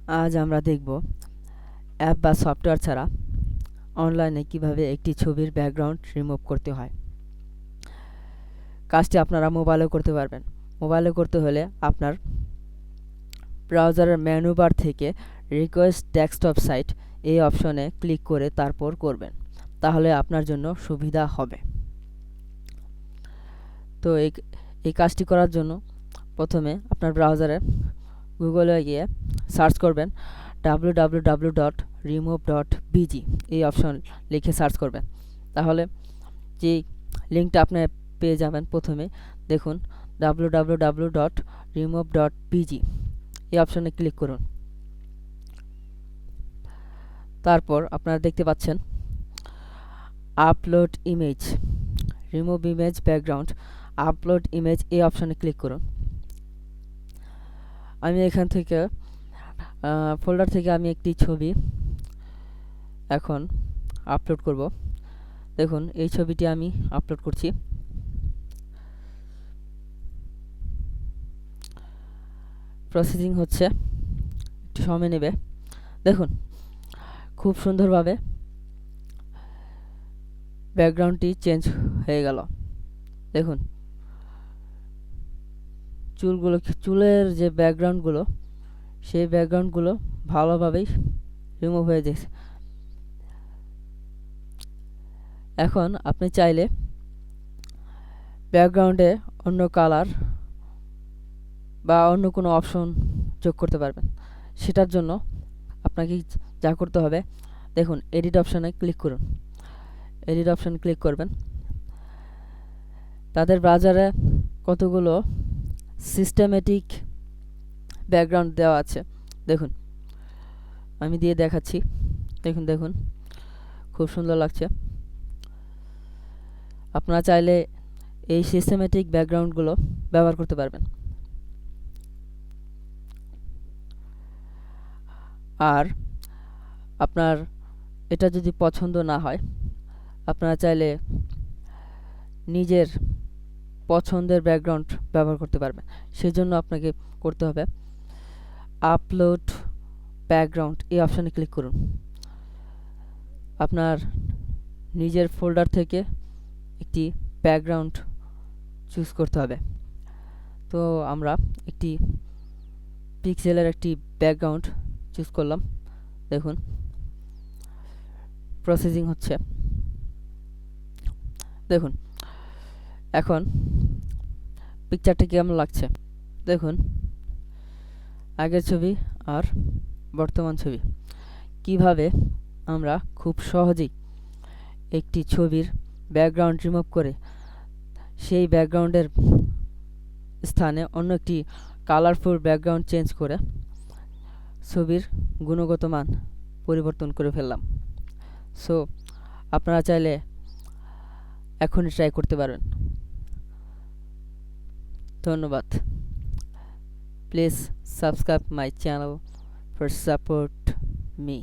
আজ আমরা দেখব অ্যাপ বা সফটওয়্যার ছাড়া অনলাইনে কিভাবে একটি ছবির ব্যাকগ্রাউন্ড রিমুভ করতে হয়। কাজটি আপনারা মোবাইলেও করতে পারবেন। মোবাইলে করতে হলে আপনার ব্রাউজারের মেনু বার থেকে রিকোয়েস্ট ডেস্কটপ সাইট এই অপশনে ক্লিক করে তারপর করবেন, তাহলে আপনার জন্য সুবিধা হবে। তো এই কাজটি করার জন্য প্রথমে আপনার ব্রাউজারে গুগলে গিয়ে সার্চ করবেন www.remove.bg এই অপশন লিখে সার্চ করবেন, তাহলে যে লিঙ্কটা আপনি পেয়ে যাবেন। প্রথমে দেখুন www.remove.bg এই অপশনে ক্লিক করুন। তারপর আপনারা দেখতে পাচ্ছেন upload image, remove image background, upload image এই অপশনে ক্লিক করুন। আমি এখান থেকে ফোল্ডার থেকে আমি একটি ছবি এখন আপলোড করব। দেখুন এই ছবিটি আমি আপলোড করছি। প্রসেসিং হচ্ছে, একটু সময় নেবে। দেখুন খুব সুন্দরভাবে ব্যাকগ্রাউন্ডটি চেঞ্জ হয়ে গেল। দেখুন চুলের যে ব্যাকগ্রাউন্ডগুলো, সেই ব্যাকগ্রাউন্ডগুলো ভালোভাবেই রিমুভ হয়ে গেছে। এখন আপনি চাইলে ব্যাকগ্রাউন্ডে অন্য কালার বা অন্য কোনো অপশন যোগ করতে পারবেন। সেটার জন্য আপনাকে যা করতে হবে, দেখুন এডিট অপশানে ক্লিক করুন। এডিট অপশানে ক্লিক করবেন। তাদের ব্রাউজারে কতগুলো সিস্টেমেটিক ব্যাকগ্রাউন্ড দেওয়া আছে, দেখুন আমি দিয়ে দেখাচ্ছি। দেখুন খুব সুন্দর লাগছে। আপনারা চাইলে এই সিস্টেমেটিক ব্যাকগ্রাউন্ডগুলো ব্যবহার করতে পারবেন। আর আপনার এটা যদি পছন্দ না হয়, আপনারা চাইলে নিজের পছন্দের ব্যাকগ্রাউন্ড ব্যবহার করতে পারবেন। সেজন্য আপনাকে করতে হবে আপলোড ব্যাকগ্রাউন্ড এই অপশানে ক্লিক করুন। আপনার নিজের ফোল্ডার থেকে একটি ব্যাকগ্রাউন্ড চুজ করতে হবে। তো আমরা একটি পিক্সেলের একটি ব্যাকগ্রাউন্ড চুজ করলাম। দেখুন প্রসেসিং হচ্ছে। দেখুন এখন পিকচারটা কেমন লাগছে। দেখুন আগের ছবি আর বর্তমান ছবি, কিভাবে আমরা খুব সহজেই একটি ছবির ব্যাকগ্রাউন্ড রিমুভ করে সেই ব্যাকগ্রাউন্ডের স্থানে অন্য একটি কালারফুল ব্যাকগ্রাউন্ড চেঞ্জ করে ছবির গুণগত মান পরিবর্তন করে ফেললাম। সো আপনারা চাইলে এখনই ট্রাই করতে পারেন। ধন্যবাদ। Please subscribe my channel for support me.